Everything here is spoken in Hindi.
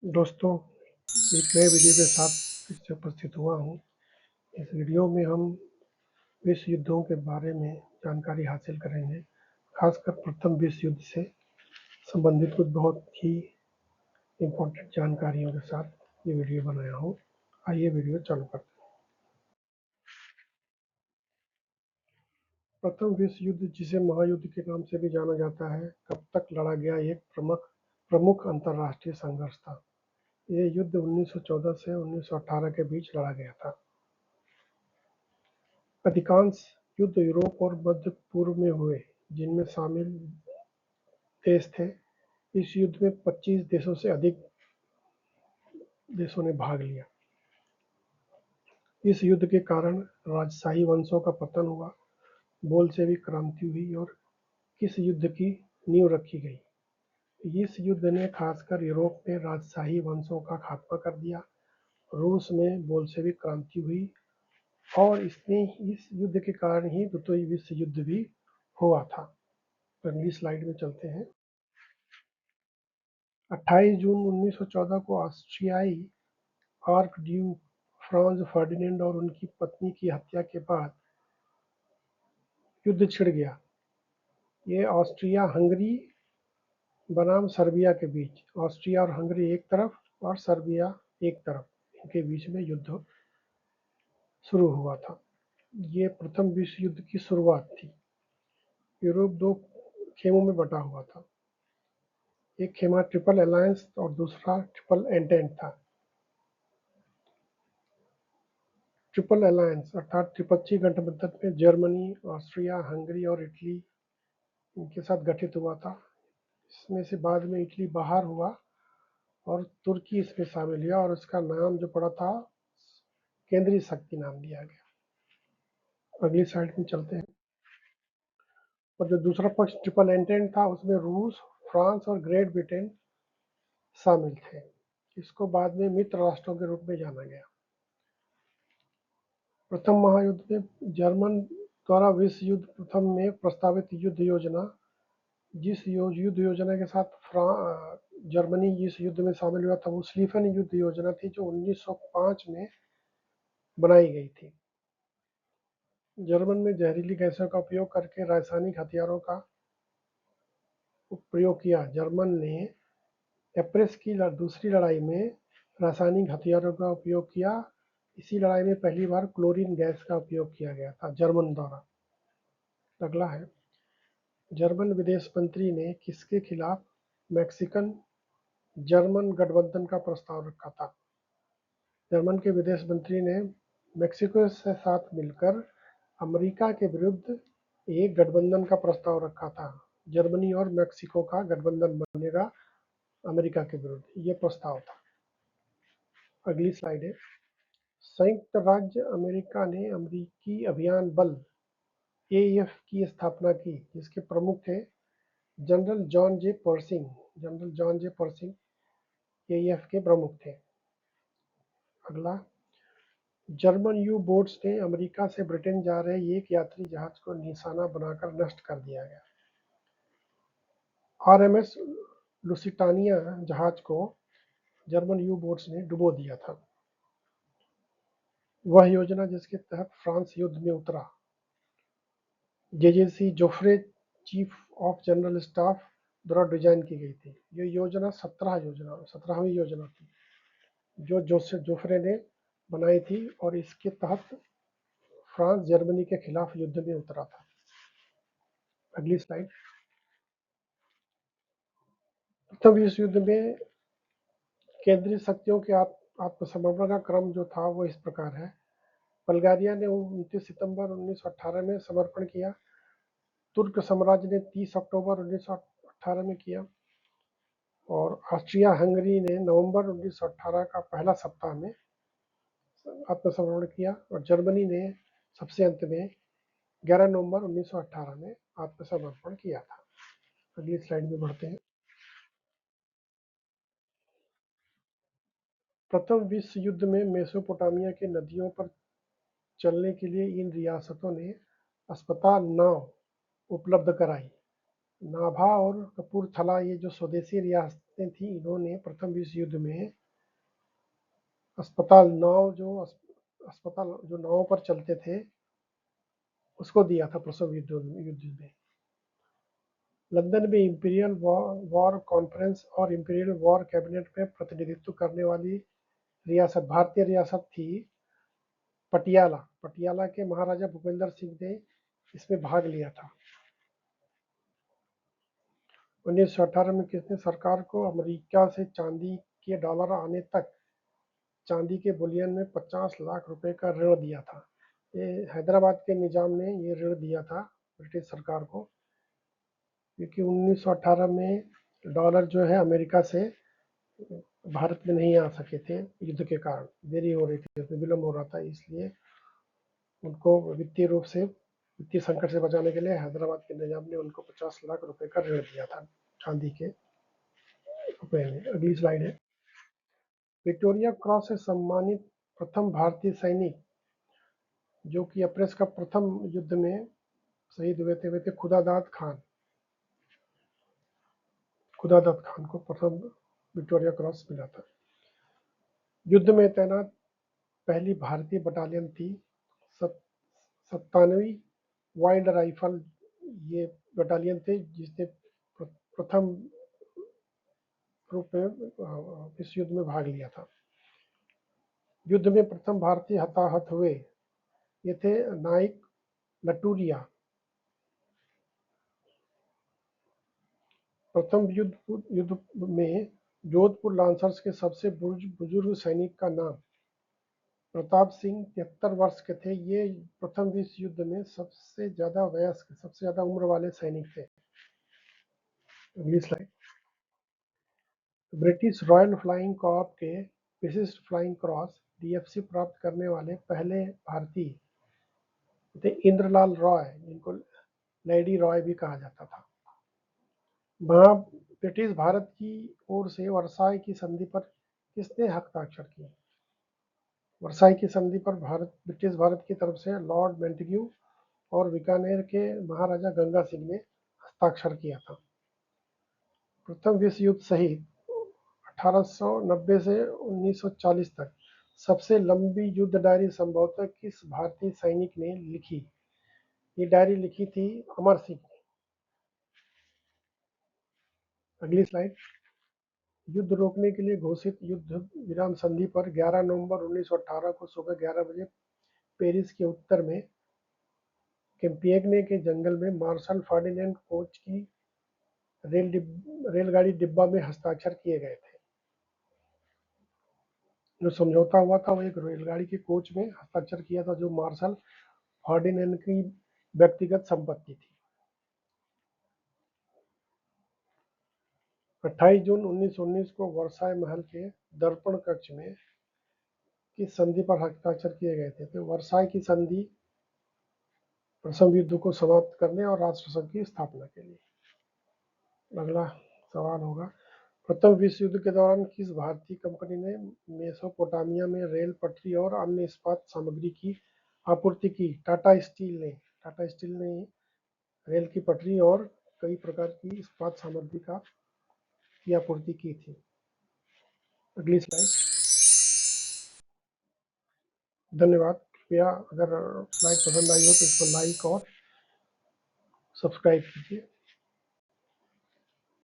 दोस्तों, एक नए वीडियो के साथ फिर से उपस्थित हुआ हूँ। इस वीडियो में हम विश्व युद्धों के बारे में जानकारी हासिल करेंगे, खासकर प्रथम विश्व युद्ध से संबंधित कुछ बहुत ही इम्पोर्टेंट जानकारियों के साथ ये वीडियो बनाया हूँ। आइए वीडियो चालू करते हैं। प्रथम विश्व युद्ध, जिसे महायुद्ध के नाम से भी जाना जाता है, कब तक लड़ा गया एक प्रमुख अंतर्राष्ट्रीय संघर्ष था। ये युद्ध 1914 से 1918 के बीच लड़ा गया था। अधिकांश युद्ध यूरोप और मध्य पूर्व में हुए, जिनमें शामिल देश थे। इस युद्ध में 25 देशों से अधिक देशों ने भाग लिया। इस युद्ध के कारण राजशाही वंशों का पतन हुआ, बोल्शेविक क्रांति हुई और इस युद्ध की नींव रखी गई। इस युद्ध ने खासकर यूरोप में राजशाही वंशों का खात्मा कर दिया। रूस में बोल्शेविक क्रांति हुई और इस युद्ध के कारण ही द्वितीय विश्व युद्ध भी हुआ था। अगली स्लाइड में चलते हैं। 28 जून 1914 को ऑस्ट्रियाई आर्कड्यूक फ्रांज फर्डिनेंड और उनकी पत्नी की हत्या के बाद युद्ध छिड़ गया। ये ऑस्ट्रिया हंगरी बनाम सर्बिया के बीच, ऑस्ट्रिया और हंगरी एक तरफ और सर्बिया एक तरफ, इनके बीच में युद्ध शुरू हुआ था। ये प्रथम विश्व युद्ध की शुरुआत थी। यूरोप दो खेमों में बटा हुआ था। एक खेमा ट्रिपल अलायंस और दूसरा ट्रिपल एंटेंट था। ट्रिपल अलायंस अर्थात त्रिपक्षीय गठबंधन में जर्मनी, ऑस्ट्रिया, हंगरी और इटली इनके साथ गठित हुआ था। इसमें से बाद में इटली बाहर हुआ और तुर्की इसमें शामिल हुआ और उसका नाम जो पड़ा था केंद्रीय शक्ति नाम दिया गया। अगली साइड में चलते हैं। और जो दूसरा पक्ष ट्रिपल एंटेंट था, उसमें रूस, फ्रांस और ग्रेट ब्रिटेन शामिल थे। इसको बाद में मित्र राष्ट्रों के रूप में जाना गया। प्रथम महायुद्ध में जर्मन द्वारा विश्व युद्ध प्रथम में प्रस्तावित युद्ध योजना, जिस युद्ध योजना के साथ जर्मनी जिस युद्ध में शामिल हुआ था, वो स्लीफन युद्ध योजना थी, जो 1905 में बनाई गई थी। जर्मन में जहरीली गैसों का उपयोग करके रासायनिक हथियारों का प्रयोग किया। जर्मन ने एप्रेस की दूसरी लड़ाई में रासायनिक हथियारों का उपयोग किया। इसी लड़ाई में पहली बार क्लोरीन गैस का उपयोग किया गया था जर्मन द्वारा। अगला है, जर्मन विदेश मंत्री ने किसके खिलाफ मैक्सिकन जर्मन गठबंधन का प्रस्ताव रखा था। जर्मन के विदेश मंत्री ने मेक्सिको से साथ मिलकर अमेरिका के विरुद्ध एक गठबंधन का प्रस्ताव रखा था। जर्मनी और मेक्सिको का गठबंधन बनेगा अमेरिका के विरुद्ध, ये प्रस्ताव था। अगली स्लाइड है। संयुक्त राज्य अमेरिका ने अमेरिकी अभियान बल एएफ की स्थापना की, जिसके प्रमुख थे जनरल जॉन जे पर्सिंग। जनरल जॉन जे पर्सिंग एएफ के प्रमुख थे। अगला, जर्मन यू बोट्स ने अमेरिका से ब्रिटेन जा रहे एक यात्री जहाज को निशाना बनाकर नष्ट कर दिया गया। आरएमएस लुसिटानिया जहाज को जर्मन यू बोट्स ने डुबो दिया था। वह योजना जिसके तहत फ्रांस युद्ध में उतरा, JJC Joffre chief of general staff द्वारा डिजाइन की गई थी। ये योजना 17वीं योजना थी जो जोसेफ जोफ्रे ने बनाई थी और इसके तहत फ्रांस जर्मनी के खिलाफ युद्ध में उतरा था। अगली स्लाइड। प्रथम विश्व युद्ध में केंद्रीय शक्तियों के आत्मसमर्पण का क्रम जो था वो इस प्रकार है। बल्गारिया ने 29 सितंबर 1918 में समर्पण किया। तुर्क साम्राज्य ने 30 अक्टूबर 1918 में किया और ऑस्ट्रिया हंगरी ने नवंबर 1918 का पहला सप्ताह में आत्मसमर्पण किया और जर्मनी ने सबसे अंत में 11 नवंबर 1918 में आत्मसमर्पण किया था। अगली स्लाइड में बढ़ते हैं। प्रथम विश्व युद्ध में मेसोपोटामिया के नदियों पर चलने के लिए इन रियासतों ने अस्पताल नाव उपलब्ध कराई। नाभा और कपूरथला ये जो स्वदेशी रियासतें थी, इन्होंने प्रथम विश्व युद्ध में अस्पताल जो नावों पर चलते थे, उसको दिया था प्रथम युद्ध में। लंदन में इंपीरियल वॉर कॉन्फ्रेंस और इंपीरियल वॉर कैबिनेट में प्रतिनिधित्व करने वाली भारतीय रियासत थी पटियाला। पटियाला के महाराजा भूपेंद्र सिंह ने इसमें भाग लिया था। 1918 में किसने सरकार को अमेरिका से चांदी के डॉलर आने तक चांदी के बुलियन में 50 लाख रुपए का ऋण दिया था? ये हैदराबाद के निजाम ने ये ऋण दिया था ब्रिटिश सरकार को, क्योंकि 1918 में डॉलर जो है अमेरिका से भारत में नहीं आ सके थे, युद्ध के कारण देरी हो रही थी, उसमें विलम्ब हो रहा था, इसलिए उनको वित्तीय संकट से बचाने के लिए हैदराबाद के निजाम ने उनको 50 लाख रुपए का ऋण दिया था चांदी के रुपए में। अगली स्लाइड है। विक्टोरिया क्रॉस से सम्मानित प्रथम भारतीय सैनिक जो कि अप्रेस का प्रथम युद्ध में शहीद हुए थे खुदादाद खान को प्रथम विक्टोरिया क्रॉस मिला था। युद्ध में तैनात पहली भारतीय बटालियन थी 97वीं वाइल्ड राइफल। ये बटालियन थे जिसने प्रथम रूप में इस युद्ध में भाग लिया था। युद्ध में प्रथम भारतीय हताहत हुए ये थे नाइक लटूरिया। प्रथम युद्ध में जोधपुर लांसर्स के सबसे बुजुर्ग सैनिक का नाम प्रताप सिंह 73 वर्ष के थे। ये प्रथम विश्व युद्ध में सबसे ज्यादा वयस्क, सबसे ज्यादा उम्र वाले सैनिक थे। अगली slide. British royal flying Corp के विशिष्ट फ्लाइंग क्रॉस डीएफसी प्राप्त करने वाले पहले भारतीय थे इंद्रलाल रॉय, जिनको लेडी रॉय भी कहा जाता था। वहाँ ब्रिटिश भारत की ओर से वर्साई की संधि पर किसने हस्ताक्षर किए? वर्साई की संधि पर ब्रिटिश भारत की तरफ से लॉर्ड मेंटेग्यू और बीकानेर के महाराजा गंगा सिंह ने हस्ताक्षर किया था। प्रथम विश्व युद्ध सहित 1890 से 1940 तक सबसे लंबी युद्ध डायरी संभवतः किस भारतीय सैनिक ने लिखी? ये डायरी लिखी थी अमर सिंह ने। अगली स्लाइड। युद्ध रोकने के लिए घोषित युद्ध विराम संधि पर 11 नवंबर 1918 को सुबह 11 बजे पेरिस के उत्तर में कैम्पियगने के जंगल में मार्शल फर्डिनेंड कोच की रेलगाड़ी डिब्बा में हस्ताक्षर किए गए थे। जो समझौता हुआ था वो एक रेलगाड़ी के कोच में हस्ताक्षर किया था, जो मार्शल फर्डिनेंड की व्यक्तिगत संपत्ति थी। 28 जून 1919 को वर्साई महल के दर्पण कक्ष में किस संधि पर हस्ताक्षर किए गए थे? तो वर्साई की संधि प्रथम युद्ध को समाप्त करने और राष्ट्रसंघ की स्थापना के लिए। अगला सवाल होगा, प्रथम विश्व युद्ध के दौरान किस भारतीय कंपनी ने मेसोपोटामिया में रेल पटरी और अन्य इस्पात सामग्री की आपूर्ति की? टाटा स्टील ने रेल की पटरी और कई प्रकार की इस्पात सामग्री की आपूर्ति की थी। अगली स्लाइड। धन्यवाद। कृपया अगर स्लाइड पसंद आई हो तो इसको लाइक और सब्सक्राइब कीजिए।